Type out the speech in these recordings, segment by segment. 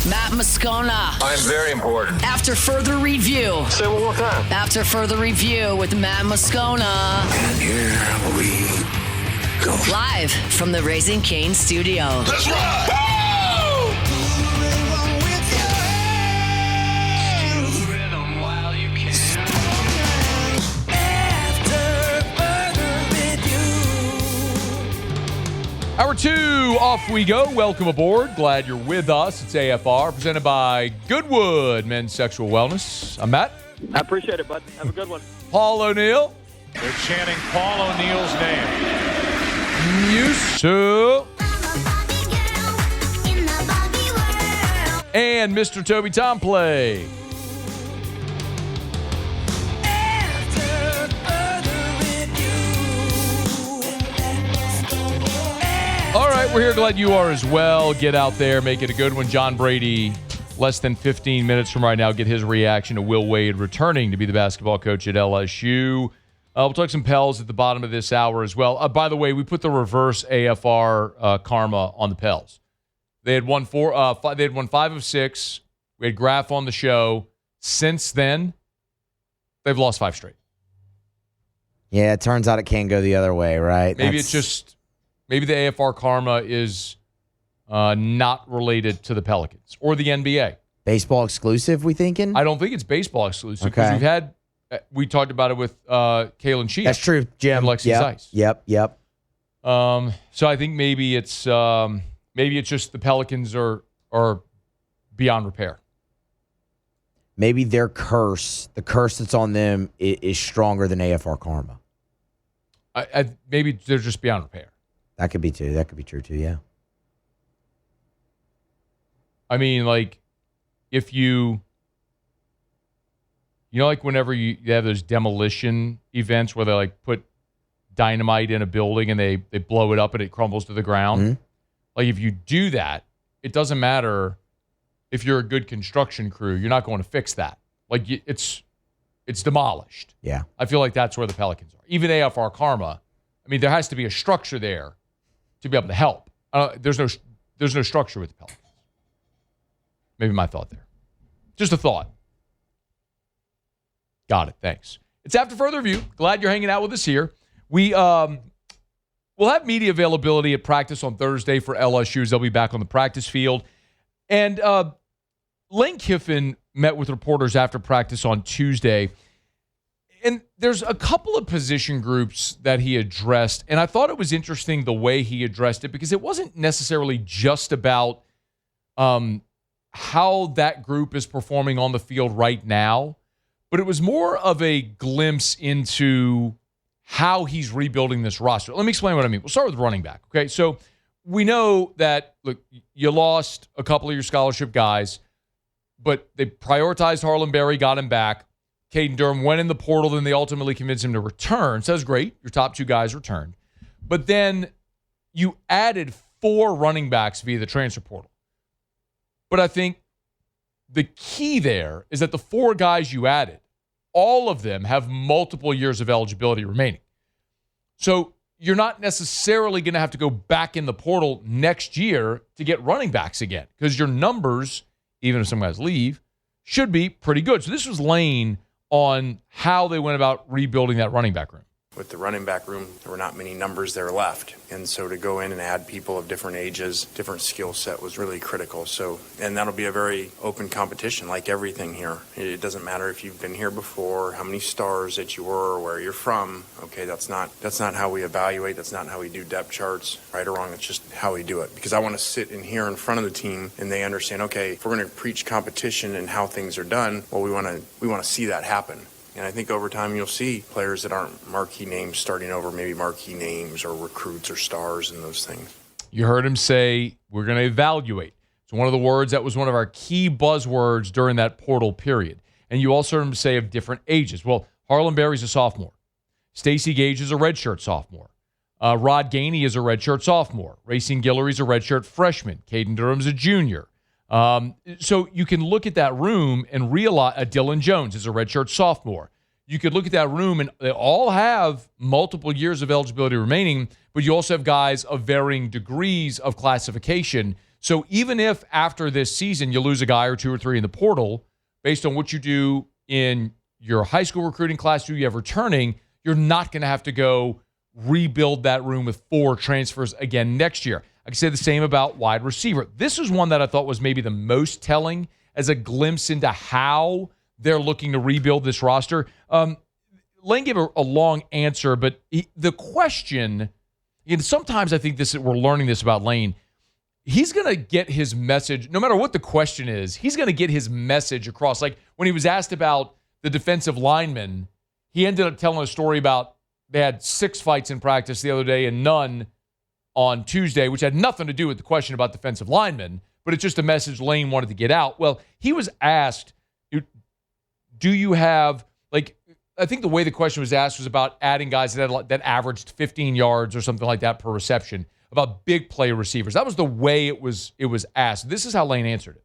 Matt Moscona. I'm very important. After further review. Say it one more time. After further review with Matt Moscona. And here we go. Live from the Raising Cane studio. Let's ride! Hour 2, off we go. Welcome aboard. Glad you're with us. It's AFR, presented by Goodwood Men's Sexual Wellness. I'm Matt. I appreciate it, bud. Have a good one. Paul O'Neill. They're chanting Paul O'Neill's name. Musu. And Mr. Toby Tomplay. All right, we're here. Glad you are as well. Get out there, make it a good one. John Brady, less than 15 minutes from right now, get his reaction to Will Wade returning to be the basketball coach at LSU. We'll talk some Pels at the bottom of this hour as well. By the way, we put the reverse AFR karma on the Pels. They had won 5 of 6. We had Graf on the show. Since then, they've lost 5 straight. Yeah, it turns out it can go the other way, right? Maybe the AFR karma is not related to the Pelicans or the NBA. Baseball exclusive, we thinking? I don't think it's baseball exclusive because we talked about it with Kalen Shea. That's true, Jim. And Lexi Zeiss. Yep. So I think maybe it's just the Pelicans are beyond repair. Maybe their curse, the curse that's on them, is stronger than AFR karma. Maybe they're just beyond repair. That could be too. That could be true too. Yeah. I mean, like, if you like whenever you have those demolition events where they like put dynamite in a building and they blow it up and it crumbles to the ground. Mm-hmm. Like, if you do that, it doesn't matter if you're a good construction crew. You're not going to fix that. Like, it's demolished. Yeah. I feel like that's where the Pelicans are. Even AFR karma. I mean, there has to be a structure there to be able to help. There's no structure with the Pelicans. Maybe my thought there. Just a thought. Got it. Thanks. It's After Further Review. Glad you're hanging out with us here. We'll have media availability at practice on Thursday for LSU as they'll be back on the practice field. And Lane Kiffin met with reporters after practice on Tuesday. And there's a couple of position groups that he addressed, and I thought it was interesting the way he addressed it because it wasn't necessarily just about how that group is performing on the field right now, but it was more of a glimpse into how he's rebuilding this roster. Let me explain what I mean. We'll start with running back, okay? So we know that, look, you lost a couple of your scholarship guys, but they prioritized Harlan Berry, got him back. Caden Durham went in the portal, then they ultimately convinced him to return. So that's great. Your top 2 guys returned. But then you added 4 running backs via the transfer portal. But I think the key there is that the 4 guys you added, all of them have multiple years of eligibility remaining. So you're not necessarily going to have to go back in the portal next year to get running backs again because your numbers, even if some guys leave, should be pretty good. So this was Lane on how they went about rebuilding that running back room. With the running back room, there were not many numbers there left. And so to go in and add people of different ages, different skill set was really critical. So, and that'll be a very open competition like everything here. It doesn't matter if you've been here before, how many stars that you were, or where you're from. Okay, that's not how we evaluate. That's not how we do depth charts, right or wrong. It's just how we do it. Because I want to sit in here in front of the team and they understand, okay, if we're going to preach competition and how things are done, well, we want to see that happen. And I think over time you'll see players that aren't marquee names starting over maybe marquee names or recruits or stars and those things. You heard him say, we're going to evaluate. It's one of the words that was one of our key buzzwords during that portal period. And you also heard him say of different ages. Well, Harlan Berry's a sophomore. Stacey Gage is a redshirt sophomore. Rod Gainey is a redshirt sophomore. Racing Guillory's a redshirt freshman. Caden Durham's a junior. So you can look at that room and realize Dylan Jones is a redshirt sophomore. You could look at that room and they all have multiple years of eligibility remaining, but you also have guys of varying degrees of classification. So even if after this season you lose a guy or two or three in the portal, based on what you do in your high school recruiting class, who you have returning, you're not going to have to go rebuild that room with 4 transfers again next year. I can say the same about wide receiver. This is one that I thought was maybe the most telling as a glimpse into how they're looking to rebuild this roster. Lane gave a long answer, but the question, sometimes I think we're learning this about Lane. He's going to get his message, no matter what the question is, he's going to get his message across. Like when he was asked about the defensive linemen, he ended up telling a story about they had 6 fights in practice the other day and none on Tuesday, which had nothing to do with the question about defensive linemen, but it's just a message Lane wanted to get out. Well, he was asked, do you have, I think the way the question was asked was about adding guys that averaged 15 yards or something like that per reception, about big play receivers. That was the way it was asked. This is how Lane answered it.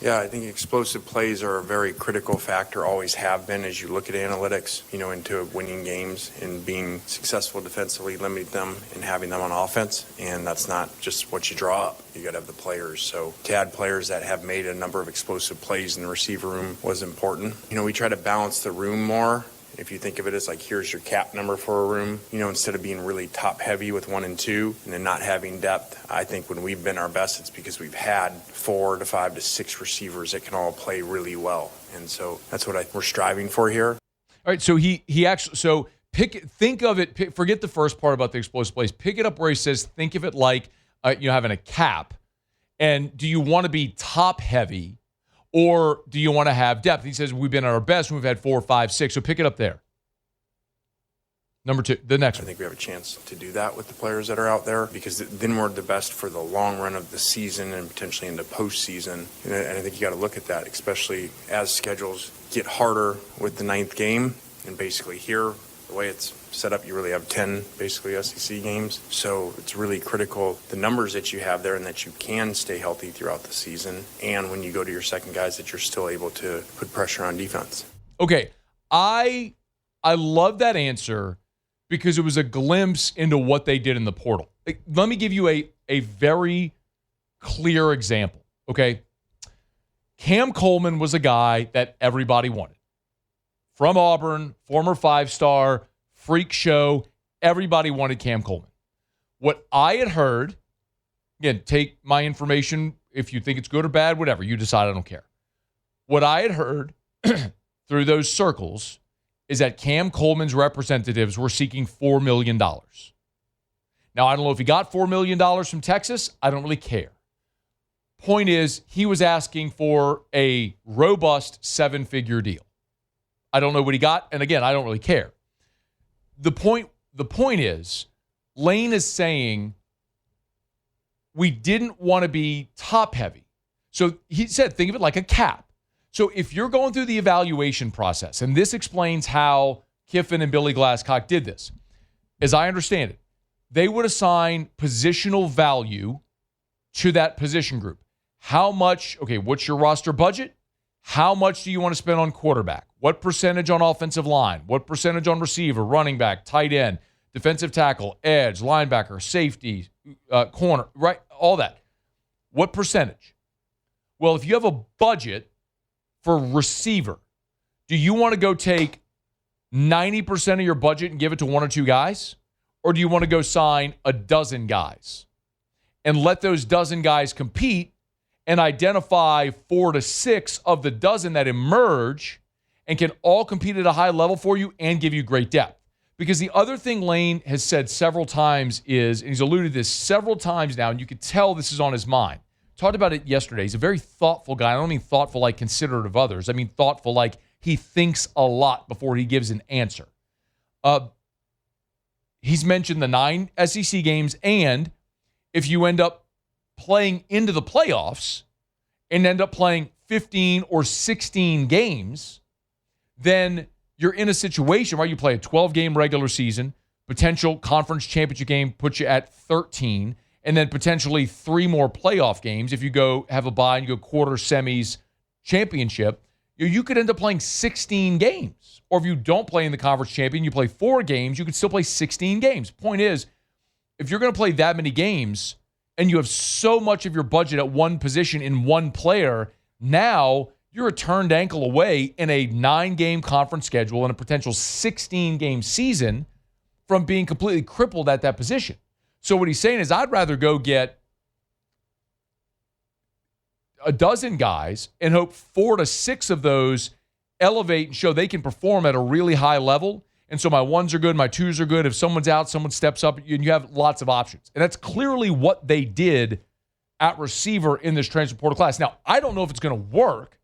Yeah, I think explosive plays are a very critical factor, always have been, as you look at analytics, into winning games and being successful defensively, limiting them and having them on offense. And that's not just what you draw up. You got to have the players. So to add players that have made a number of explosive plays in the receiver room was important. We try to balance the room more. If you think of it as here's your cap number for a room, instead of being really top heavy with 1 and 2 and then not having depth, I think when we've been our best, it's because we've had 4 to 5 to 6 receivers that can all play really well. And so that's what we're striving for here. All right. So he actually, think of it, forget the first part about the explosive plays, pick it up where he says, think of it like, having a cap. And do you want to be top heavy? Or do you want to have depth? He says we've been at our best when we've had 4, 5, 6. So pick it up there. Number 2, the next one. I think we have a chance to do that with the players that are out there because then we're the best for the long run of the season and potentially into postseason. And I think you got to look at that, especially as schedules get harder with the 9th game. And basically here, the way it's set up, you really have 10 basically SEC games. So it's really critical, the numbers that you have there and that you can stay healthy throughout the season. And when you go to your second guys, that you're still able to put pressure on defense. Okay. I love that answer because it was a glimpse into what they did in the portal. Let me give you a very clear example. Okay. Cam Coleman was a guy that everybody wanted. From Auburn, former 5-star, freak show, everybody wanted Cam Coleman. What I had heard, again, take my information, if you think it's good or bad, whatever, you decide, I don't care. What I had heard through those circles is that Cam Coleman's representatives were seeking $4 million. Now, I don't know if he got $4 million from Texas. I don't really care. Point is, he was asking for a robust 7-figure deal. I don't know what he got, and again, I don't really care. The point is, Lane is saying we didn't want to be top heavy. So he said, think of it like a cap. So if you're going through the evaluation process, and this explains how Kiffin and Billy Glasscock did this, as I understand it, they would assign positional value to that position group. How much, what's your roster budget? How much do you want to spend on quarterback? What percentage on offensive line? What percentage on receiver, running back, tight end, defensive tackle, edge, linebacker, safety, corner, right? All that. What percentage? Well, if you have a budget for receiver, do you want to go take 90% of your budget and give it to 1 or 2 guys? Or do you want to go sign a dozen guys and let those dozen guys compete and identify 4 to 6 of the dozen that emerge and can all compete at a high level for you and give you great depth? Because the other thing Lane has said several times is, and he's alluded to this several times now, and you could tell this is on his mind. Talked about it yesterday. He's a very thoughtful guy. I don't mean thoughtful like considerate of others. I mean thoughtful like he thinks a lot before he gives an answer. He's mentioned the 9 SEC games, and if you end up playing into the playoffs and end up playing 15 or 16 games, then you're in a situation where you play a 12-game regular season, potential conference championship game puts you at 13, and then potentially 3 more playoff games. If you go have a bye and you go quarter, semis, championship, you could end up playing 16 games. Or if you don't play in the conference champion, you play 4 games, you could still play 16 games. Point is, if you're going to play that many games and you have so much of your budget at one position in one player, now you're a turned ankle away in a 9-game conference schedule and a potential 16-game season from being completely crippled at that position. So what he's saying is, I'd rather go get a dozen guys and hope 4 to 6 of those elevate and show they can perform at a really high level. And so my 1s are good, my 2s are good. If someone's out, someone steps up, and you have lots of options. And that's clearly what they did at receiver in this transfer portal class. Now, I don't know if it's going to work.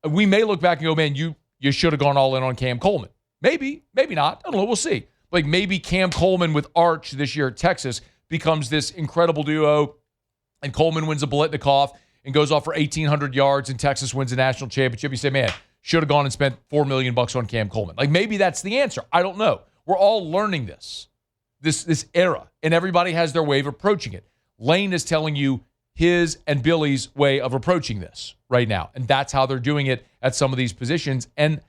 We may look back and go, man, you should have gone all in on Cam Coleman. Maybe, maybe not. I don't know. We'll see. Like maybe Cam Coleman with Arch this year at Texas becomes this incredible duo, and Coleman wins a Biletnikoff and goes off for 1,800 yards, and Texas wins a national championship. You say, man, should have gone and spent $4 million on Cam Coleman. Like maybe that's the answer. I don't know. We're all learning this era, and everybody has their way of approaching it. Lane is telling you his and Billy's way of approaching this right now, and that's how they're doing it at some of these positions, and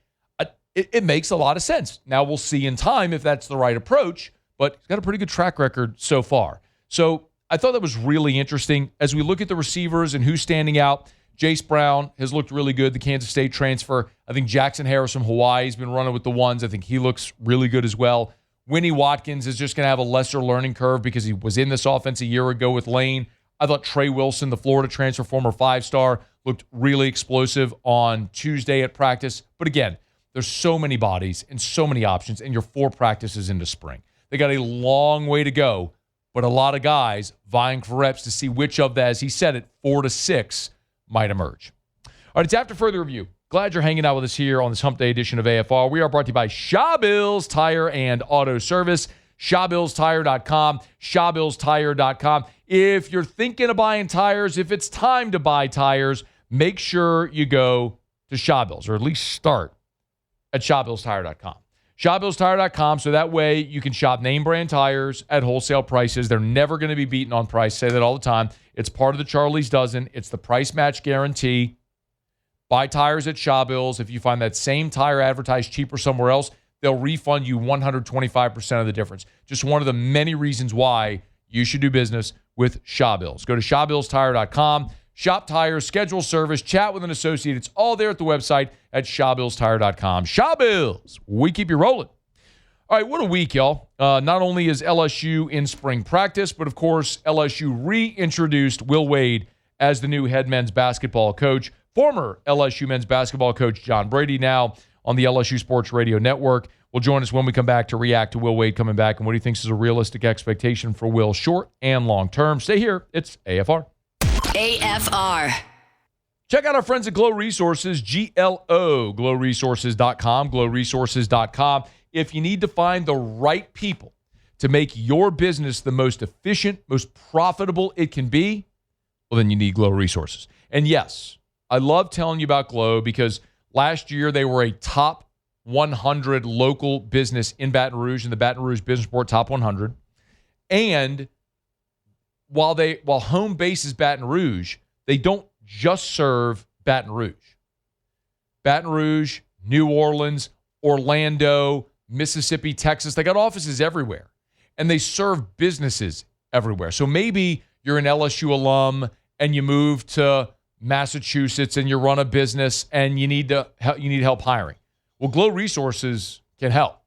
it makes a lot of sense. Now we'll see in time if that's the right approach, but he's got a pretty good track record so far. So I thought that was really interesting. As we look at the receivers and who's standing out, Jace Brown has looked really good, the Kansas State transfer. I think Jackson Harris from Hawaii has been running with the ones. I think he looks really good as well. Winnie Watkins is just going to have a lesser learning curve because he was in this offense a year ago with Lane. I thought Trey Wilson, the Florida transfer, former 5-star, looked really explosive on Tuesday at practice. But again, there's so many bodies and so many options, and you're 4 practices into spring. They got a long way to go, but a lot of guys vying for reps to see which of the, as he said it, 4 to 6 might emerge. All right, it's After Further Review. Glad you're hanging out with us here on this Hump Day edition of AFR. We are brought to you by Shawbills Tire and Auto Service. ShawBillsTire.com. ShawBillsTire.com. If you're thinking of buying tires, if it's time to buy tires, make sure you go to Shawbills, or at least start at ShawBillsTire.com. ShawBillsTire.com, so that way you can shop name brand tires at wholesale prices. They're never going to be beaten on price. Say that all the time. It's part of the Charlie's Dozen. It's the price match guarantee. Buy tires at Shawbills. If you find that same tire advertised cheaper somewhere else, they'll refund you 125% of the difference. Just one of the many reasons why you should do business with Shawbills. Go to ShawBillsTire.com. Shop tires, schedule service, chat with an associate. It's all there at the website at ShawBillsTire.com. Shawbills, we keep you rolling. All right, what a week, y'all. Not only is LSU in spring practice, but of course, LSU reintroduced Will Wade as the new head men's basketball coach. Former LSU men's basketball coach John Brady, now on the LSU Sports Radio Network, will join us when we come back to react to Will Wade coming back and what he thinks is a realistic expectation for Will short and long term. Stay here. It's AFR. AFR. Check out our friends at Glow Resources, GLO, glowresources.com, glowresources.com. If you need to find the right people to make your business the most efficient, most profitable it can be, well, then you need Glow Resources. And yes, I love telling you about Glow because last year they were a top 100 local business in Baton Rouge, in the Baton Rouge Business Report Top 100. And while home base is Baton Rouge, they don't just serve Baton Rouge. Baton Rouge, New Orleans, Orlando, Mississippi, Texas, they got offices everywhere. And they serve businesses everywhere. So maybe you're an LSU alum and you move to Massachusetts and you run a business and you need help hiring. Well, Glow Resources can help.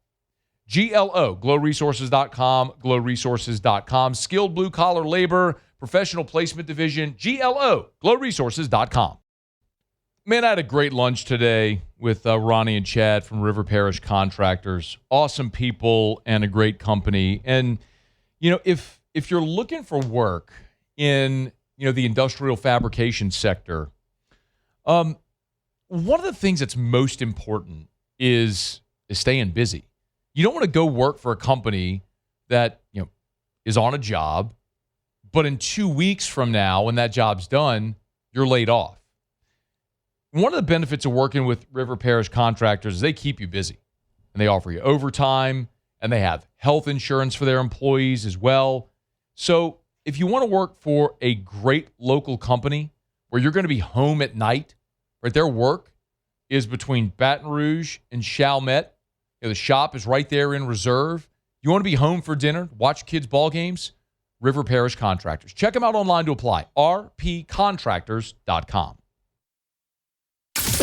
GLO, glowresources.com, glowresources.com. Skilled blue-collar labor, professional placement division, GLO, glowresources.com. Man, I had a great lunch today with Ronnie and Chad from River Parish Contractors. Awesome people and a great company. And, you know, if you're looking for work in, the industrial fabrication sector, one of the things that's most important is staying busy. You don't want to go work for a company that, is on a job, but in 2 weeks from now, when that job's done, you're laid off. One of the benefits of working with River Parish Contractors is they keep you busy, and they offer you overtime, and they have health insurance for their employees as well. So if you want to work for a great local company where you're going to be home at night, right, their work is between Baton Rouge and Chalmette. The shop is right there in Reserve. You want to be home for dinner, watch kids' ball games? River Parish Contractors. Check them out online to apply. rpcontractors.com.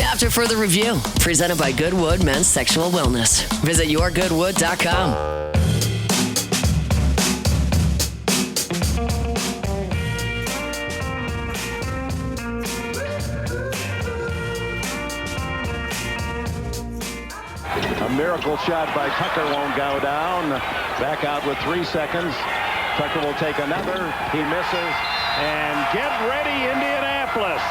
After further review, presented by Goodwood Men's Sexual Wellness. Visit yourgoodwood.com. A miracle shot by Tucker won't go down. Back out with 3 seconds. Tucker will take another. He misses. And get ready, Indianapolis.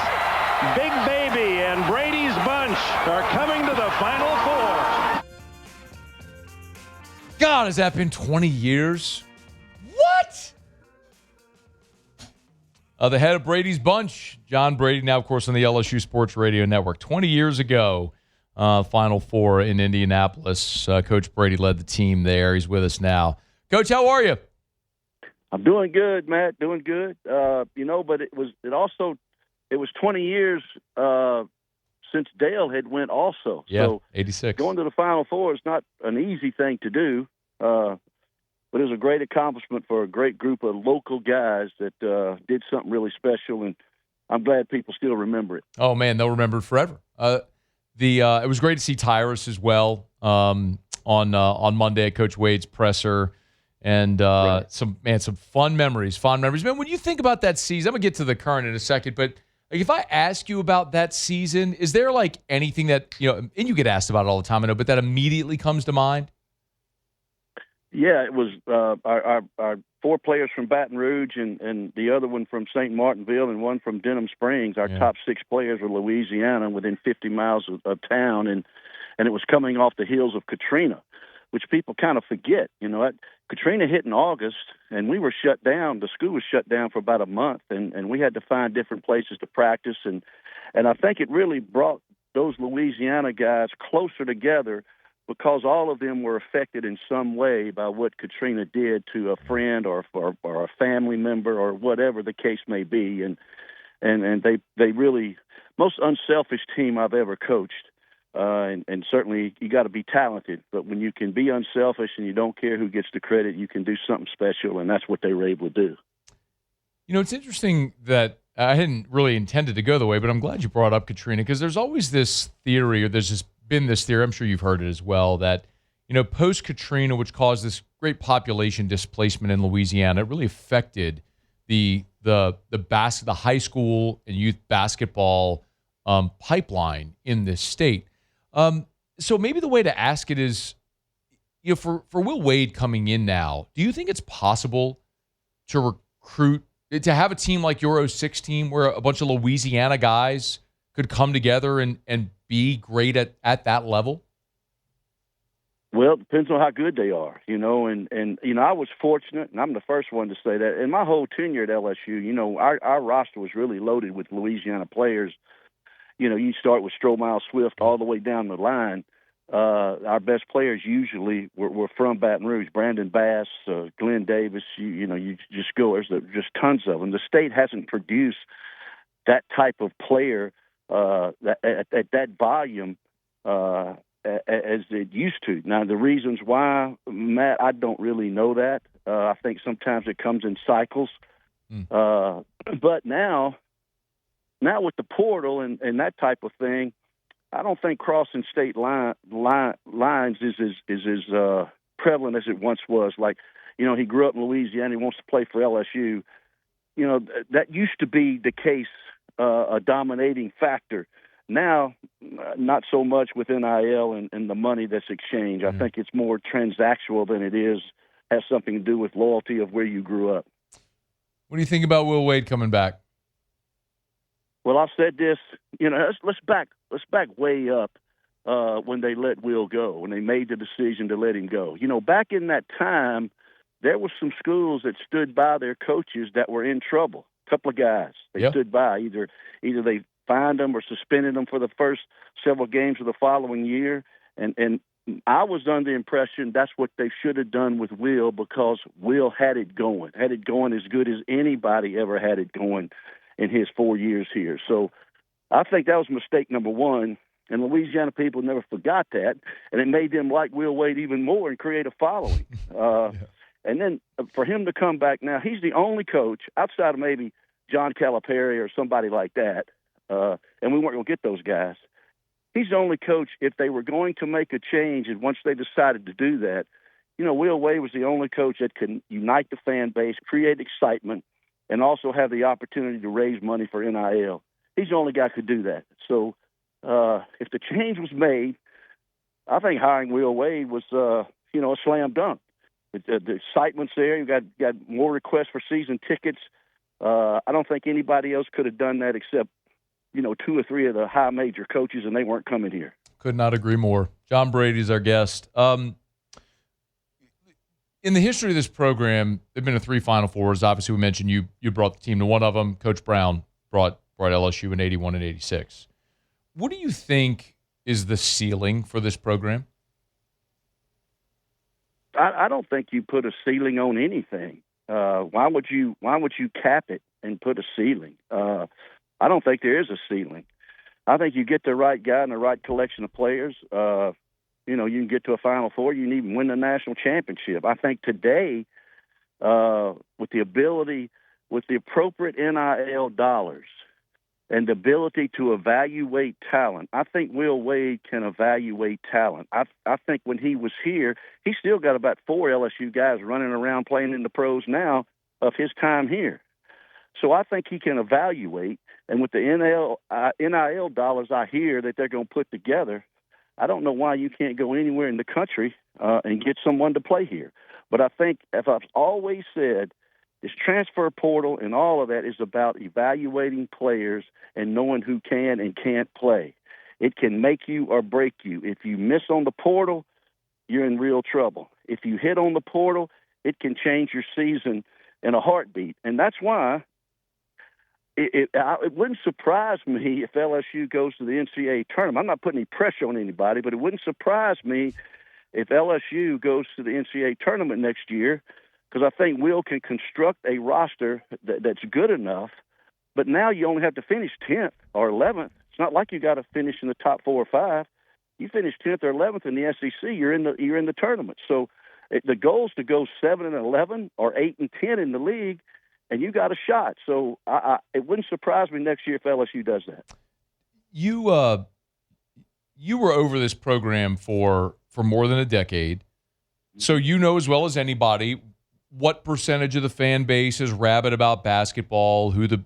Big Baby and Brady's bunch are coming to the Final Four. God, has that been 20 years? What? The head of Brady's bunch, John Brady, now, of course, on the LSU Sports Radio Network. 20 years ago, Final Four in Indianapolis. Coach Brady led the team there. He's with us now. Coach, how are you? I'm doing good, Matt. Doing good. But it was 20 years since Dale had went also. Yeah, so 86. Going to the Final Four is not an easy thing to do, but it was a great accomplishment for a great group of local guys that did something really special, and I'm glad people still remember it. Oh, man, they'll remember it forever. It was great to see Tyrus as well on Monday at Coach Wade's presser. And Right. some fond memories. Man, when you think about that season, I'm going to get to the current in a second, but like, if I ask you about that season, is there like anything that, and you get asked about it all the time, I know, but that immediately comes to mind? Yeah, it was our 4 players from Baton Rouge and the other one from St. Martinville and one from Denham Springs. Our top 6 players were Louisiana, within 50 miles of town, and it was coming off the heels of Katrina, which people kind of forget. Katrina hit in August, and we were shut down. The school was shut down for about a month, and we had to find different places to practice. And I think it really brought those Louisiana guys closer together because all of them were affected in some way by what Katrina did to a friend or a family member or whatever the case may be. And they really, most unselfish team I've ever coached. And certainly you got to be talented, but when you can be unselfish and you don't care who gets the credit, you can do something special, and that's what they were able to do. It's interesting that I hadn't really intended to go the way, but I'm glad you brought up Katrina, because there's always this theory, or there's just been this theory, I'm sure you've heard it as well, that, post-Katrina, which caused this great population displacement in Louisiana, it really affected the high school and youth basketball pipeline in this state. So maybe the way to ask it is, for Will Wade coming in now, do you think it's possible to have a team like your 06 team where a bunch of Louisiana guys could come together and be great at that level? Well, it depends on how good they are, and I was fortunate, and I'm the first one to say that. In my whole tenure at LSU, our roster was really loaded with Louisiana players. You start with Stromile Swift all the way down the line. Our best players usually were from Baton Rouge. Brandon Bass, Glenn Davis, you just go. There's just tons of them. The state hasn't produced that type of player at that volume as it used to. Now, the reasons why, Matt, I don't really know that. I think sometimes it comes in cycles. But now with the portal and that type of thing, I don't think crossing state lines is as prevalent as it once was. Like, he grew up in Louisiana, he wants to play for LSU. That used to be the case, a dominating factor. Now, not so much with NIL and the money that's exchanged. I think it's more transactional than it has something to do with loyalty of where you grew up. What do you think about Will Wade coming back? Well, I've said this, let's back way up when they let Will go, when they made the decision to let him go. Back in that time, there were some schools that stood by their coaches that were in trouble. A couple of guys, they stood by. Either they fined them or suspended them for the first several games of the following year. And I was under the impression that's what they should have done with Will, because Will had it going as good as anybody ever had it going in his 4 years here. So I think that was mistake number one, and Louisiana people never forgot that, and it made them like Will Wade even more and create a following. And then for him to come back now, he's the only coach outside of maybe John Calipari or somebody like that, and we weren't going to get those guys. He's the only coach, if they were going to make a change, and once they decided to do that, Will Wade was the only coach that could unite the fan base, create excitement, and also have the opportunity to raise money for NIL. He's the only guy who could do that. So if the change was made, I think hiring Will Wade was, a slam dunk. The excitement's there. You got more requests for season tickets. I don't think anybody else could have done that except, 2 or 3 of the high major coaches, and they weren't coming here. Could not agree more. John Brady is our guest. In the history of this program, there have been 3 Final Fours. Obviously, we mentioned you brought the team to one of them. Coach Brown brought LSU in 81 and 86. What do you think is the ceiling for this program? I don't think you put a ceiling on anything. Why would you cap it and put a ceiling? I don't think there is a ceiling. I think you get the right guy and the right collection of players. You can get to a Final Four. You can even win the national championship. I think today, with the appropriate NIL dollars and the ability to evaluate talent, I think Will Wade can evaluate talent. I think when he was here, he still got about 4 LSU guys running around playing in the pros now of his time here. So I think he can evaluate. And with the NIL dollars I hear that they're going to put together, I don't know why you can't go anywhere in the country and get someone to play here. But I think, as I've always said, this transfer portal and all of that is about evaluating players and knowing who can and can't play. It can make you or break you. If you miss on the portal, you're in real trouble. If you hit on the portal, it can change your season in a heartbeat. And that's why it wouldn't surprise me if LSU goes to the NCAA tournament. I'm not putting any pressure on anybody, but it wouldn't surprise me if LSU goes to the NCAA tournament next year, because I think Will can construct a roster that's good enough. But now you only have to finish 10th or 11th. It's not like you got to finish in the top 4 or 5. You finish 10th or 11th in the SEC, you're in the tournament. So the goal is to go 7 and 11 or 8 and 10 in the league, and you got a shot. So it wouldn't surprise me next year if LSU does that. You were over this program for more than a decade, so you know as well as anybody what percentage of the fan base is rabid about basketball, who the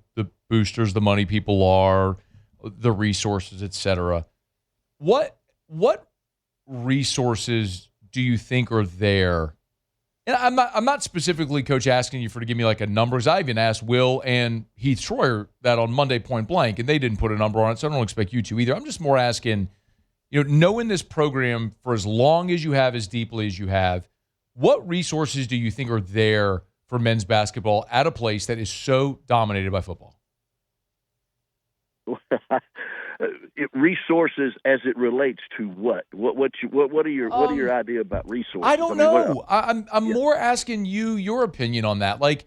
boosters, the money people are, the resources, etc. What resources do you think are there? And I'm not specifically, Coach, asking you to give me like a number, because I even asked Will and Heath Schroyer that on Monday point blank, and they didn't put a number on it, so I don't expect you to either. I'm just more asking, knowing this program for as long as you have, as deeply as you have, what resources do you think are there for men's basketball at a place that is so dominated by football? Resources as it relates to what? What are your idea about resources? I don't know. I'm more asking you your opinion on that. Like,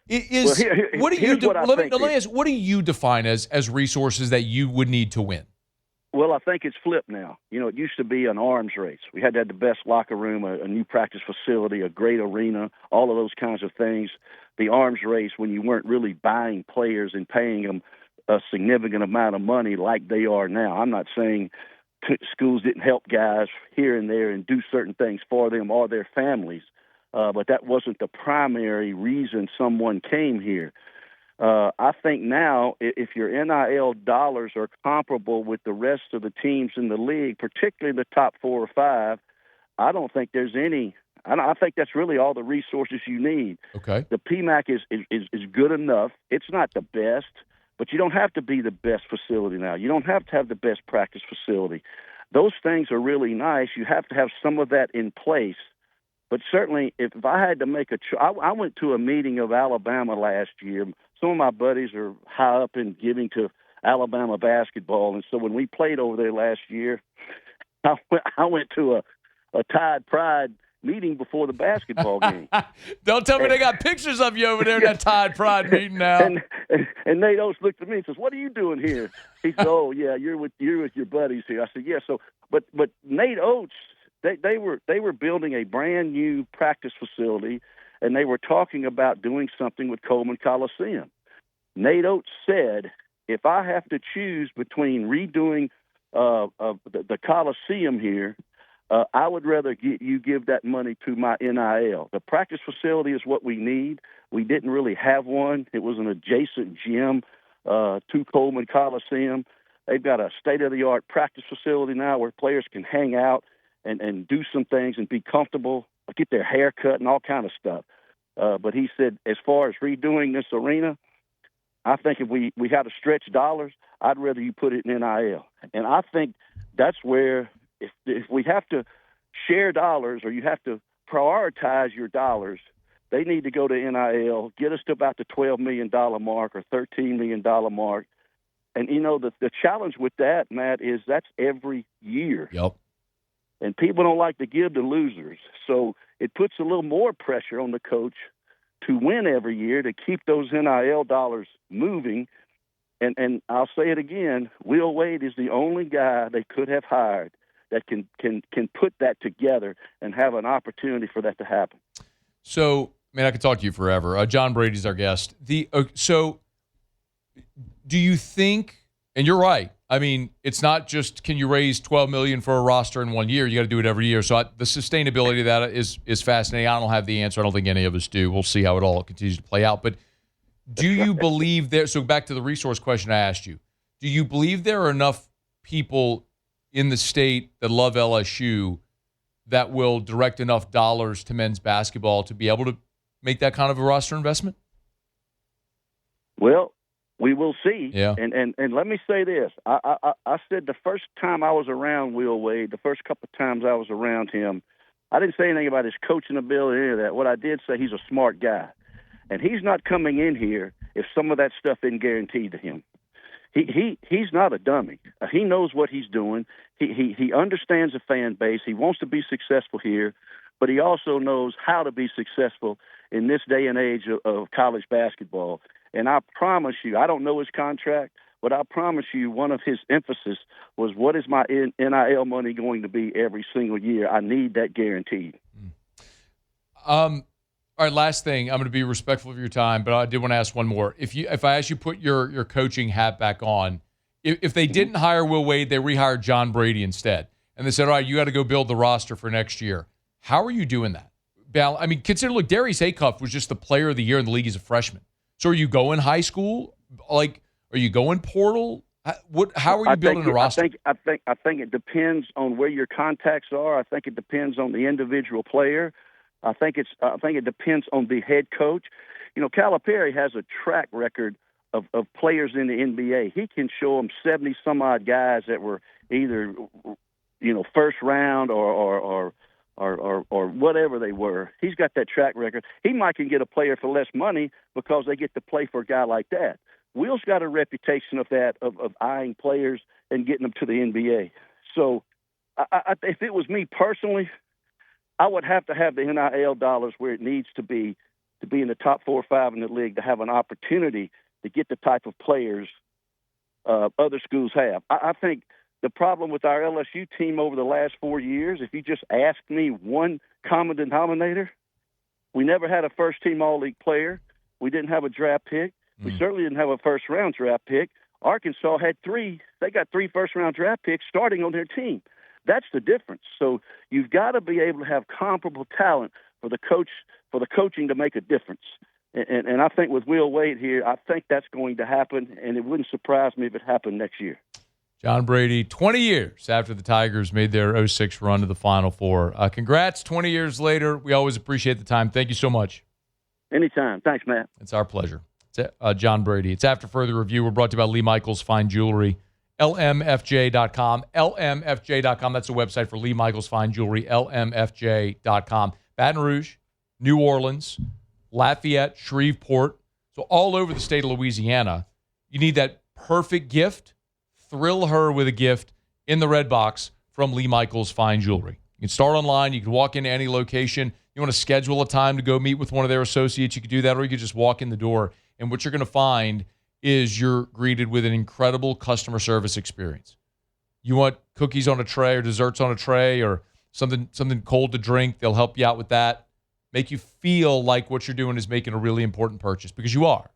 what do you define as resources that you would need to win? Well, I think it's flipped now. It used to be an arms race. We had to have the best locker room, a new practice facility, a great arena, all of those kinds of things. The arms race, when you weren't really buying players and paying them a significant amount of money like they are now. I'm not saying schools didn't help guys here and there and do certain things for them or their families, but that wasn't the primary reason someone came here. I think now if your NIL dollars are comparable with the rest of the teams in the league, particularly the top 4 or 5, I don't think there's any. I think that's really all the resources you need. Okay. The PMAC is good enough. It's not the best, but you don't have to be the best facility now. You don't have to have the best practice facility. Those things are really nice. You have to have some of that in place. But certainly, if I had to make a choice, I went to a meeting of Alabama last year. Some of my buddies are high up in giving to Alabama basketball, and so when we played over there last year, I went to a Tide Pride meeting before the basketball game. Don't tell me they got pictures of you over there in that Tide Pride meeting now. And Nate Oates looked at me and says, "What are you doing here?" He said, "Oh yeah, you're with your buddies here." I said, "Yeah." So, but Nate Oates, they were building a brand new practice facility, and they were talking about doing something with Coleman Coliseum. Nate Oates said, if I have to choose between redoing the Coliseum here, I would rather you give that money to my NIL. The practice facility is what we need. We didn't really have one. It was an adjacent gym to Coleman Coliseum. They've got a state-of-the-art practice facility now where players can hang out and do some things and be comfortable, get their hair cut and all kind of stuff. But he said, as far as redoing this arena, I think if we had to stretch dollars, I'd rather you put it in NIL. And I think that's where if we have to share dollars or you have to prioritize your dollars, they need to go to NIL, get us to about the $12 million mark or $13 million mark. And, the challenge with that, Matt, is that's every year. Yep. And people don't like to give to losers. So it puts a little more pressure on the coach to win every year, to keep those NIL dollars moving. And I'll say it again, Will Wade is the only guy they could have hired that can put that together and have an opportunity for that to happen. So, I could talk to you forever. John Brady's our guest. So do you think, and you're right, it's not just can you raise $12 million for a roster in 1 year. You got to do it every year. So the sustainability of that is fascinating. I don't have the answer. I don't think any of us do. We'll see how it all continues to play out. But do you believe there? So back to the resource question I asked you. Do you believe there are enough people in the state that love LSU that will direct enough dollars to men's basketball to be able to make that kind of a roster investment? Well, we will see. Yeah. And let me say this. I said the first time I was around Will Wade, the first couple of times I was around him, I didn't say anything about his coaching ability or any of that. What I did say, he's a smart guy. And he's not coming in here if some of that stuff isn't guaranteed to him. He's not a dummy. He knows what he's doing. He understands the fan base. He wants to be successful here, but he also knows how to be successful in this day and age of college basketball. And I promise you, I don't know his contract, but I promise you one of his emphasis was, what is my NIL money going to be every single year? I need that guaranteed. All right, last thing. I'm going to be respectful of your time, but I did want to ask one more. If I ask you to put your coaching hat back on, if they didn't hire Will Wade, they rehired John Brady instead, and they said, all right, you got to go build the roster for next year. How are you doing that? Consider, look, Darius Acuff was just the player of the year in the league as a freshman. So are you going high school? Are you going portal? How are you building a roster? I think it depends on where your contacts are. I think it depends on the individual player. I think it depends on the head coach. Calipari has a track record of players in the NBA. He can show them 70 some odd guys that were either first round or whatever they were. He's got that track record. He might can get a player for less money because they get to play for a guy like that. Will's got a reputation of that, of eyeing players and getting them to the NBA. So if it was me personally, I would have to have the NIL dollars where it needs to be in the top 4 or 5 in the league, to have an opportunity to get the type of players other schools have. I think the problem with our LSU team over the last 4 years, if you just ask me one common denominator, we never had a first-team All-League player. We didn't have a draft pick. We certainly didn't have a first-round draft pick. Arkansas had 3. They got 3 first-round draft picks starting on their team. That's the difference. So you've got to be able to have comparable talent for the coaching to make a difference. And I think with Will Wade here, I think that's going to happen, and it wouldn't surprise me if it happened next year. John Brady, 20 years after the Tigers made their 06 run to the Final Four. Congrats, 20 years later. We always appreciate the time. Thank you so much. Anytime. Thanks, Matt. It's our pleasure. It's John Brady. It's After Further Review. We're brought to you by Lee Michaels Fine Jewelry, lmfj.com. lmfj.com. That's the website for Lee Michaels Fine Jewelry, lmfj.com. Baton Rouge, New Orleans, Lafayette, Shreveport. So all over the state of Louisiana, you need that perfect gift. Thrill her with a gift in the red box from Lee Michaels Fine Jewelry. You can start online. You can walk into any location. You want to schedule a time to go meet with one of their associates, you could do that, or you could just walk in the door. And what you're going to find is you're greeted with an incredible customer service experience. You want cookies on a tray or desserts on a tray or something cold to drink, they'll help you out with that. make you feel like what you're doing is making a really important purchase, because you are.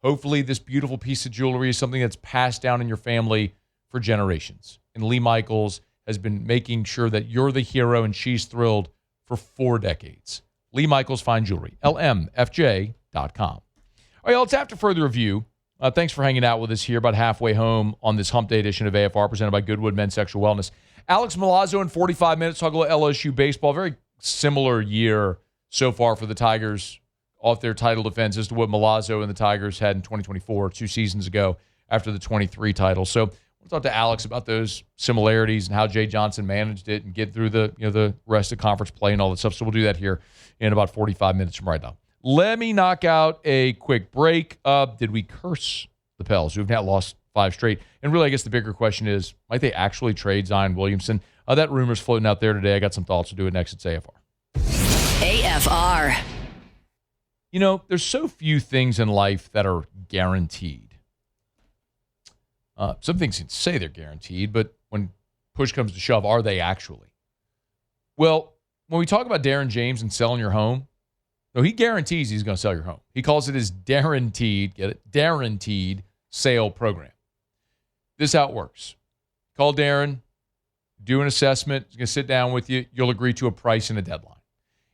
Hopefully, this beautiful piece of jewelry is something that's passed down in your family for generations. And Lee Michaels has been making sure that you're the hero and she's thrilled for 4 decades. Lee Michaels Fine Jewelry, lmfj.com. All right, let's have to further review. Thanks for hanging out with us here about halfway home on this Hump Day edition of AFR presented by Goodwood Men's Sexual Wellness. Alex Milazzo in 45 minutes, talk about LSU baseball. Very similar year so far for the Tigers off their title defense as to what Milazzo and the Tigers had in 2024, 2 seasons ago after the 23 title. So we'll talk to Alex about those similarities and how Jay Johnson managed it and get through the rest of conference play and all that stuff. So we'll do that here in about 45 minutes from right now. Let me knock out a quick break. Did we curse the Pels, who have now lost 5 straight? And really, I guess the bigger question is, might they actually trade Zion Williamson? That rumor's floating out there today. I got some thoughts. We'll do it next. It's AFR. AFR. You know, there's so few things in life that are guaranteed. Some things can say they're guaranteed, but when push comes to shove, are they actually? Well, when we talk about Darren James and selling your home, no, he guarantees he's going to sell your home. He calls it his guaranteed, get it? Guaranteed sale program. This is how it works. Call Darren, do an assessment. He's going to sit down with you. You'll agree to a price and a deadline.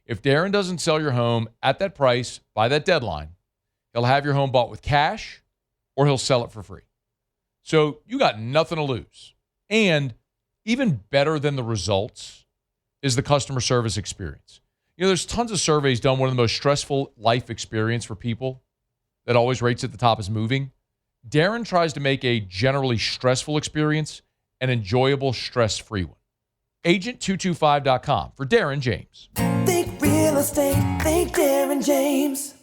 If Darren doesn't sell your home at that price by that deadline, he'll have your home bought with cash or he'll sell it for free. So you got nothing to lose. And even better than the results is the customer service experience. You know, there's tons of surveys done. One of the most stressful life experience for people that always rates at the top is moving. Darren tries to make a generally stressful experience an enjoyable, stress-free one. Agent225.com for Darren James. Think real estate, think Darren James.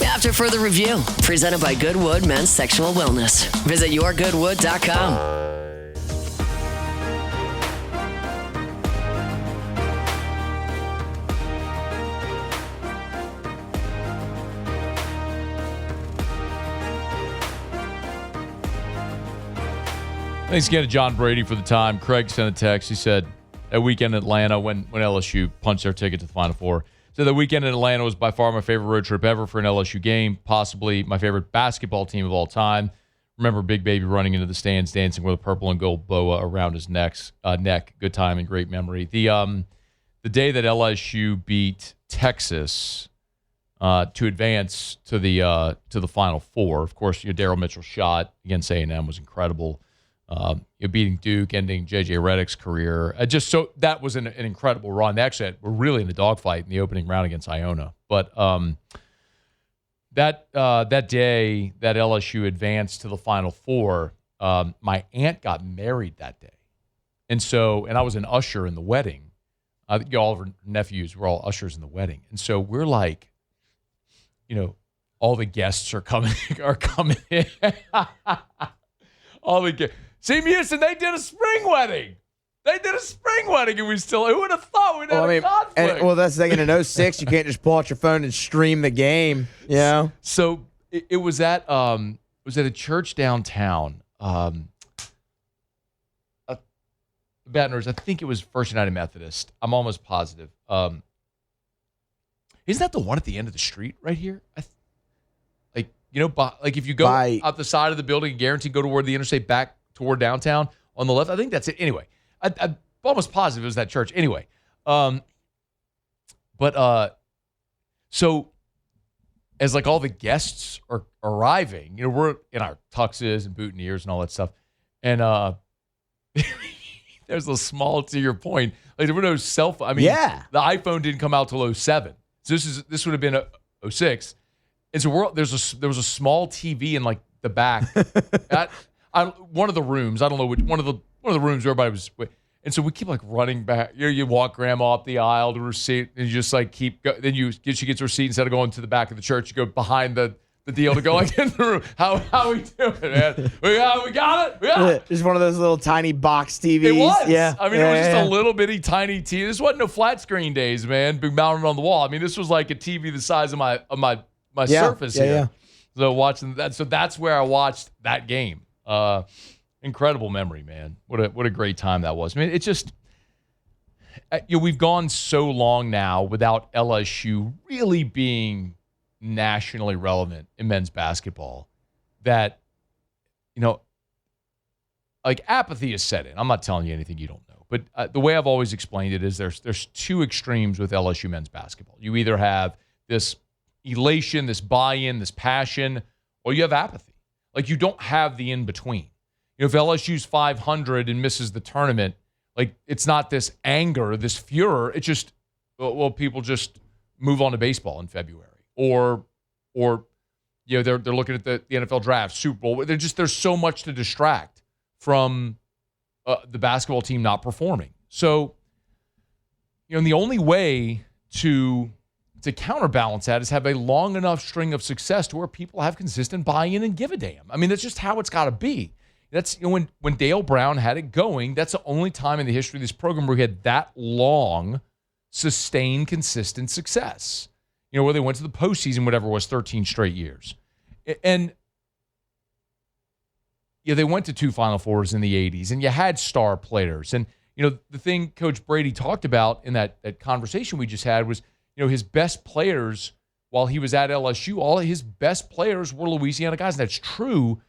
After further review, presented by Goodwood Men's Sexual Wellness. Visit yourgoodwood.com. Thanks again to John Brady for the time. Craig sent a text. He said, that weekend in Atlanta when LSU punched their ticket to the Final Four. So the weekend in Atlanta was by far my favorite road trip ever for an LSU game, possibly my favorite basketball team of all time. Remember Big Baby running into the stands, dancing with a purple and gold boa around his neck. Good time and great memory. The day that LSU beat Texas to advance to the Final Four, of course, Daryl Mitchell's shot against A&M was incredible. Beating Duke, ending J.J. Redick's career. That was an incredible run. They actually were really in the dogfight in the opening round against Iona. But that day that LSU advanced to the Final Four, my aunt got married that day. And I was an usher in the wedding. All of her nephews were all ushers in the wedding. And so we're like, all the guests are coming in. All the guests. See, Houston, they did a spring wedding. And we still, who would have thought we'd have a conflict? That's the thing. In 06, you can't just pull out your phone and stream the game, you know? So it was at a church downtown, Baton Rouge. I think it was First United Methodist. I'm almost positive. Isn't that the one at the end of the street right here? If you go out the side of the building, guaranteed go toward the interstate back toward downtown on the left. I think that's it. Anyway, I'm almost positive it was that church. Anyway, so as all the guests are arriving, we're in our tuxes and boutonnieres and all that stuff. And there's a small, to your point, there were no cell phone. The iPhone didn't come out till 07. So this would have been 06. And so there was a small TV in the back at one of the rooms. I don't know which one of the rooms everybody was. And so we keep running back. You walk grandma up the aisle to her seat, and you just keep. Then she gets her seat instead of going to the back of the church. You go behind the deal to go in the room. How we doing, man? We got it. Just one of those little tiny box TVs. It was. Yeah. It was just a little bitty tiny TV. This wasn't no flat screen days, man. Big mounted on the wall. This was like a TV the size of my surface here. Yeah. So watching that. So that's where I watched that game. Incredible memory, man. What a great time that was. It's just we've gone so long now without LSU really being nationally relevant in men's basketball that, like apathy is set in. I'm not telling you anything you don't know. But the way I've always explained it is there's two extremes with LSU men's basketball. You either have this elation, this buy-in, this passion, or you have apathy. Like you don't have the in-between. If LSU's 500 and misses the tournament, like it's not this anger, this furor. It's just, well, people just move on to baseball in February. Or they're looking at the NFL draft, Super Bowl. There's so much to distract from the basketball team not performing. So, and the only way to counterbalance that is have a long enough string of success to where people have consistent buy-in and give a damn. I mean, that's just how it's got to be. That's when Dale Brown had it going, that's the only time in the history of this program where we had that long, sustained, consistent success. Where they went to the postseason, whatever it was, 13 straight years. And they went to 2 Final Fours in the 80s, and you had star players. And, the thing Coach Brady talked about in that conversation we just had was, his best players, while he was at LSU, all of his best players were Louisiana guys. And that's true.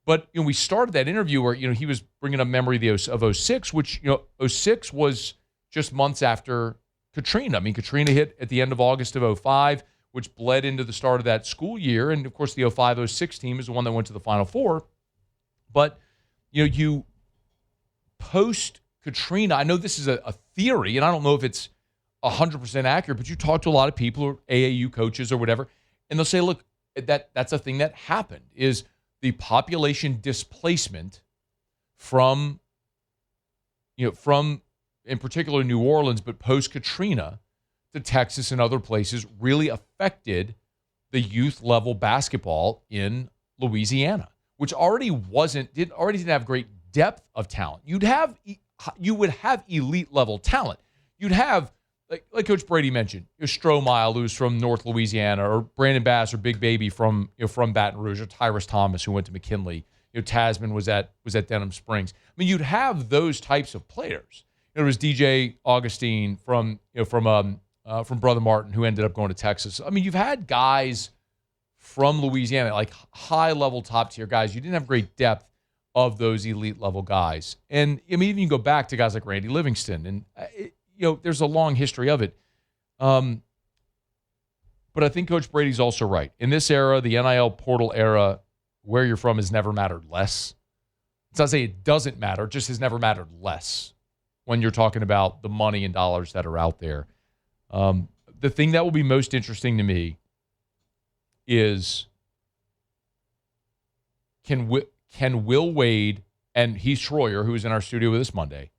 But, we started that interview where, he was bringing up memory of 06, which, 06 was just months after Katrina. I mean, Katrina hit at the end of August of 05, which bled into the start of that school year. And, of course, the 05-06 team is the one that went to the Final Four. But, you post-Katrina, I know this is a theory, and I don't know if it's 100% accurate, but you talk to a lot of people or AAU coaches or whatever, and they'll say, look, that's a thing that happened, is the population displacement from in particular New Orleans, but post-Katrina to Texas and other places really affected the youth level basketball in Louisiana, which already didn't have great depth of talent. You would have elite level talent. You'd have, like Coach Brady mentioned, Strohmeyer, who's from North Louisiana, or Brandon Bass or Big Baby from Baton Rouge, or Tyrus Thomas, who went to McKinley. Tasman was at Denham Springs. I mean, you'd have those types of players. There was DJ Augustine from Brother Martin, who ended up going to Texas. I mean, you've had guys from Louisiana, like high-level, top-tier guys. You didn't have great depth of those elite-level guys. And, I mean, even you go back to guys like Randy Livingston, and, there's a long history of it. But I think Coach Brady's also right. In this era, the NIL portal era, where you're from has never mattered less. It's not to say it doesn't matter, it just has never mattered less when you're talking about the money and dollars that are out there. The thing that will be most interesting to me is can Will Wade and Heath Schroyer, who is in our studio with us Monday,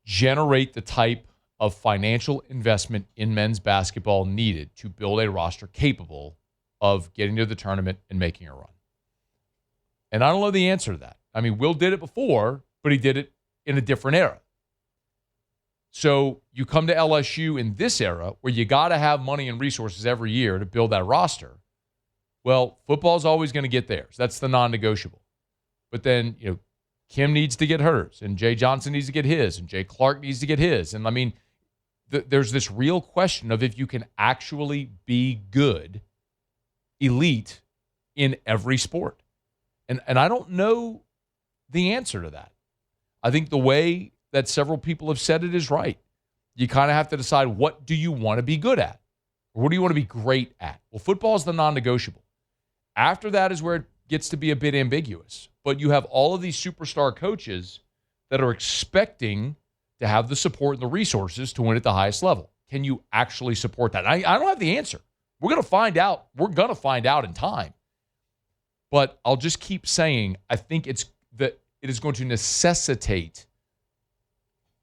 generate the type of financial investment in men's basketball needed to build a roster capable of getting to the tournament and making a run? And I don't know the answer to that. I mean, Will did it before, but he did it in a different era. So you come to LSU in this era where you got to have money and resources every year to build that roster. Well, football's always going to get theirs. That's the non-negotiable. But then, Kim needs to get hers, and Jay Johnson needs to get his, and Jay Clark needs to get his. And I mean, there's this real question of if you can actually be good, elite in every sport. And I don't know the answer to that. I think the way that several people have said it is right. You kind of have to decide, what do you want to be good at? Or what do you want to be great at? Well, football is the non-negotiable. After that is where it gets to be a bit ambiguous. But you have all of these superstar coaches that are expecting to have the support and the resources to win at the highest level. Can you actually support that? I don't have the answer. We're going to find out. We're going to find out in time. But I'll just keep saying, I think it is going to necessitate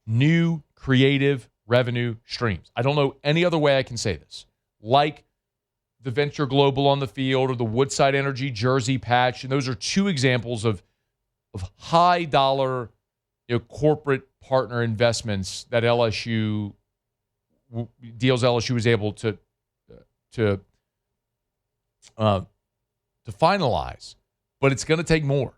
new creative revenue streams. I don't know any other way I can say this. Like the Venture Global on the field or the Woodside Energy jersey patch. And those are two examples of high dollar corporate partner investments that LSU was able to finalize. But it's going to take more.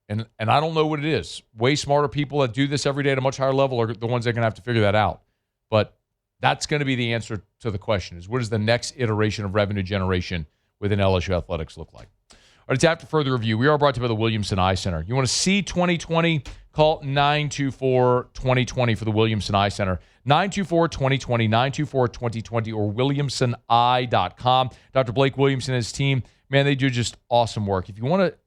And I don't know what it is. Way smarter people that do this every day at a much higher level are the ones that are going to have to figure that out. But that's going to be the answer to the question is what does the next iteration of revenue generation within LSU Athletics look like? All right, it's after further review. We are brought to you by the Williamson Eye Center. You want to see 2020? Call 924-2020 for the Williamson Eye Center. 924-2020, 924-2020, or WilliamsonEye.com. Dr. Blake Williamson and his team, man, they do just awesome work. If you want to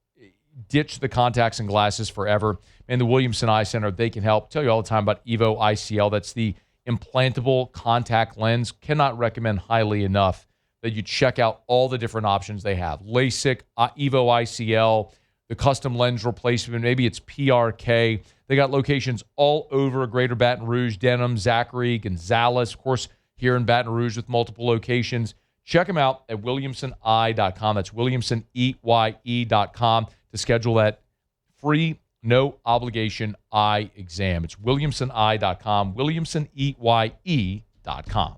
ditch the contacts and glasses forever, man, the Williamson Eye Center, they can help. Tell you all the time about Evo ICL. That's the implantable contact lens. Cannot recommend highly enough that you check out all the different options they have. LASIK, Evo ICL, the custom lens replacement, maybe it's PRK. They got locations all over Greater Baton Rouge, Denham, Zachary, Gonzales, of course, here in Baton Rouge with multiple locations. Check them out at WilliamsonEye.com. That's WilliamsonEye.com to schedule that free, no obligation eye exam. It's WilliamsonEye.com, WilliamsonEye.com.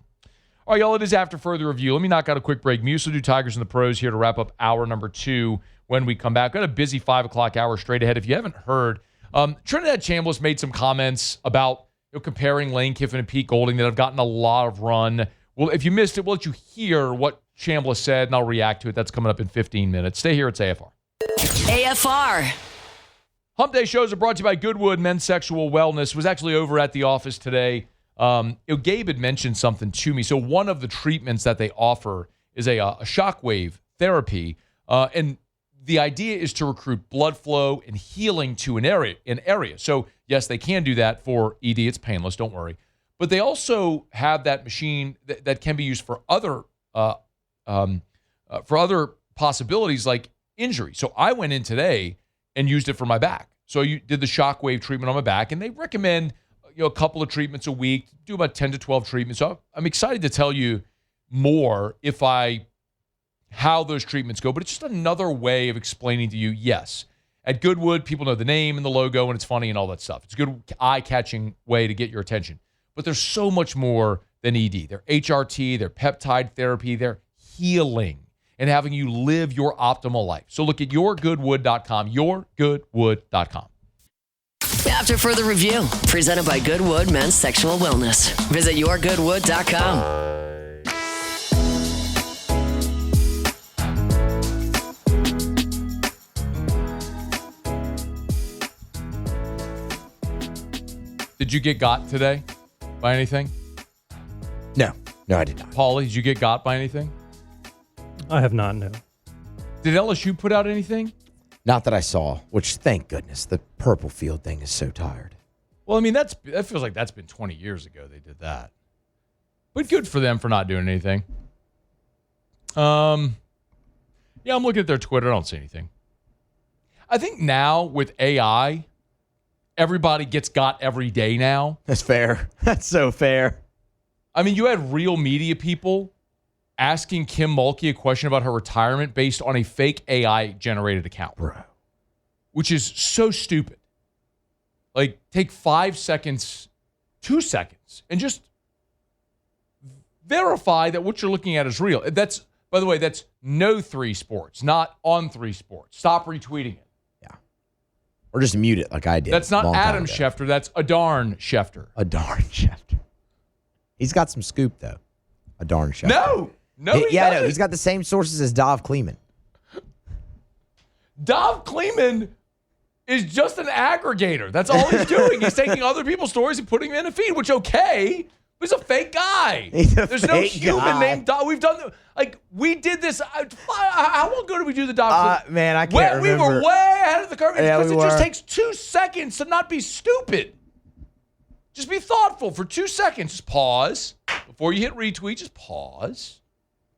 All right, y'all, it is after further review. Let me knock out a quick break. Musa do Tigers and the Pros here to wrap up hour number 2 when we come back. Got a busy 5 o'clock hour straight ahead. If you haven't heard, Trinidad Chambliss made some comments about comparing Lane Kiffin and Pete Golding that have gotten a lot of run. Well, if you missed it, we'll let you hear what Chambliss said, and I'll react to it. That's coming up in 15 minutes. Stay here. It's AFR. AFR. Hump Day shows are brought to you by Goodwood Men's Sexual Wellness. Was actually over at the office today. Gabe had mentioned something to me. So one of the treatments that they offer is a shockwave therapy, and the idea is to recruit blood flow and healing to an area. So yes, they can do that for ED. It's painless. Don't worry. But they also have that machine that can be used for other possibilities like injury. So I went in today and used it for my back. So you did the shockwave treatment on my back, and they recommend a couple of treatments a week, do about 10 to 12 treatments. So I'm excited to tell you more how those treatments go, but it's just another way of explaining to you, yes, at Goodwood, people know the name and the logo, and it's funny and all that stuff. It's a good eye-catching way to get your attention. But there's so much more than ED. They're HRT, they're peptide therapy, they're healing and having you live your optimal life. So look at yourgoodwood.com, yourgoodwood.com. After further review, presented by Goodwood Men's Sexual Wellness. Visit yourgoodwood.com. Did you get got today by anything? No, I did not. Paulie, did you get got by anything? I have not, no. Did LSU put out anything? Not that I saw, which, thank goodness, the purple field thing is so tired. Well, I mean, that feels like that's been 20 years ago they did that. But good for them for not doing anything. Yeah, I'm looking at their Twitter. I don't see anything. I think now with AI, everybody gets got every day now. That's fair. That's so fair. I mean, you had real media people asking Kim Mulkey a question about her retirement based on a fake AI-generated account. Bro. Which is so stupid. Like, take 5 seconds, 2 seconds, and just verify that what you're looking at is real. That's, by the way, that's no 3 sports, not on 3 sports. Stop retweeting it. Yeah. Or just mute it like I did. That's not Adam Schefter. That's Adarn Schefter. Adarn Schefter. He's got some scoop, though. Adarn Schefter. No, he doesn't. No, he's got the same sources as Dov Kleeman. Dov Kleeman is just an aggregator. That's all he's doing. He's taking other people's stories and putting them in a feed, which, okay, but he's a fake guy. There's no human named Dov. We've done, we did this. How long ago did we do the Dov Kleeman? Man, I can't remember. We were way ahead of the curve because we it just takes 2 seconds to not be stupid. Just be thoughtful for 2 seconds. Just pause. Before you hit retweet, just pause.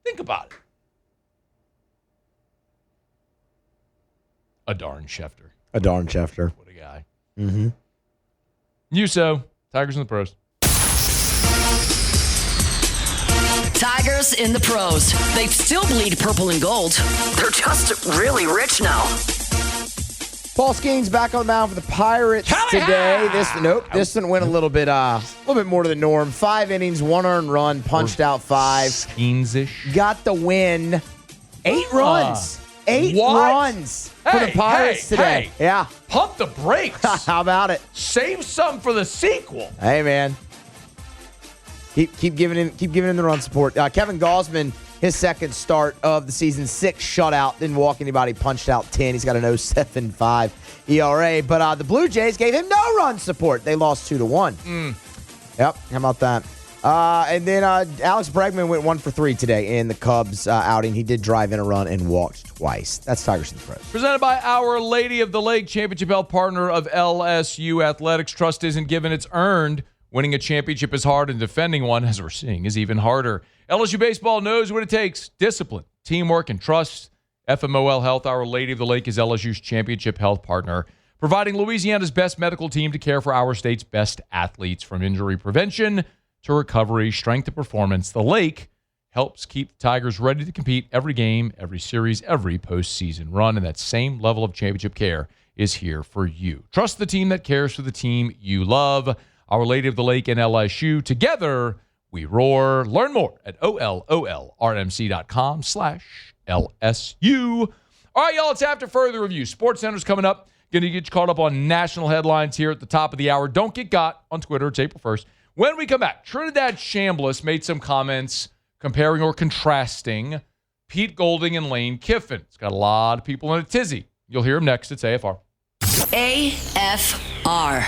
Think about it. Adarn Schefter. Adarn Schefter. What a guy. Mm-hmm. USO, Tigers and the Pros. Tigers in the Pros. They still bleed purple and gold. They're just really rich now. Paul Skeens back on the mound for the Pirates today. This one went a little bit more to the norm. 5 innings, 1 earned run, punched out 5. Skeens-ish. Got the win. 8 runs. 8 What? runs for the Pirates today. Hey. Yeah. Pump the brakes. How about it? Save some for the sequel. Hey, man. Keep giving him the run support. Kevin Gausman, his second start of the season, 6 shutout, didn't walk anybody, punched out 10. He's got an 0.75 ERA. But the Blue Jays gave him no run support. They lost 2-1. Yep, how about that? And then Alex Bregman went 1 for 3 today in the Cubs outing. He did drive in a run and walked twice. That's Tigers in the Pros. Presented by Our Lady of the Lake, championship health partner of LSU Athletics. Trust isn't given, it's earned. Winning a championship is hard, and defending one, as we're seeing, is even harder. LSU baseball knows what it takes. Discipline, teamwork, and trust. FMOL Health, Our Lady of the Lake, is LSU's championship health partner, providing Louisiana's best medical team to care for our state's best athletes. From injury prevention to recovery, strength to performance, the Lake helps keep the Tigers ready to compete every game, every series, every postseason run, and that same level of championship care is here for you. Trust the team that cares for the team you love. Our Lady of the Lake and LSU, together we roar. Learn more at olrmc.com/LSU. All right, y'all, it's after further review. Sports Center's coming up. Going to get you caught up on national headlines here at the top of the hour. Don't get got on Twitter. It's April 1st. When we come back, Trinidad Chambliss made some comments comparing or contrasting Pete Golding and Lane Kiffin. It's got a lot of people in a tizzy. You'll hear him next. It's AFR. AFR.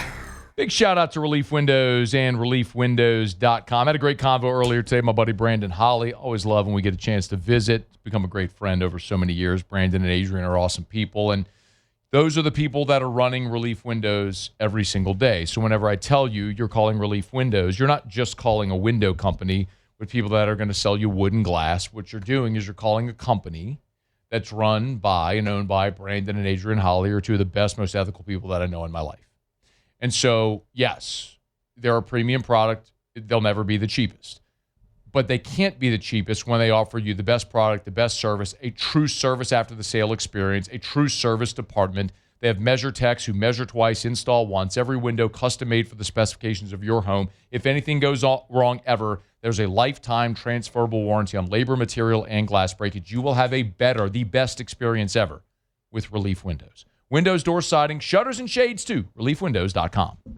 Big shout out to Relief Windows and reliefwindows.com. I had a great convo earlier today. My buddy Brandon Holly. Always love when we get a chance to visit. It's become a great friend over so many years. Brandon and Adrian are awesome people. And those are the people that are running Relief Windows every single day. So whenever I tell you you're calling Relief Windows, you're not just calling a window company with people that are going to sell you wood and glass. What you're doing is you're calling a company that's run by and owned by Brandon and Adrian Holly, are two of the best, most ethical people that I know in my life. And so, yes, they're a premium product. They'll never be the cheapest. But they can't be the cheapest when they offer you the best product, the best service, a true service after the sale experience, a true service department. They have measure techs who measure twice, install once, every window custom made for the specifications of your home. If anything goes wrong ever, there's a lifetime transferable warranty on labor, material, and glass breakage. You will have the best experience ever with Relief Windows. Windows, door siding, shutters, and shades too. ReliefWindows.com.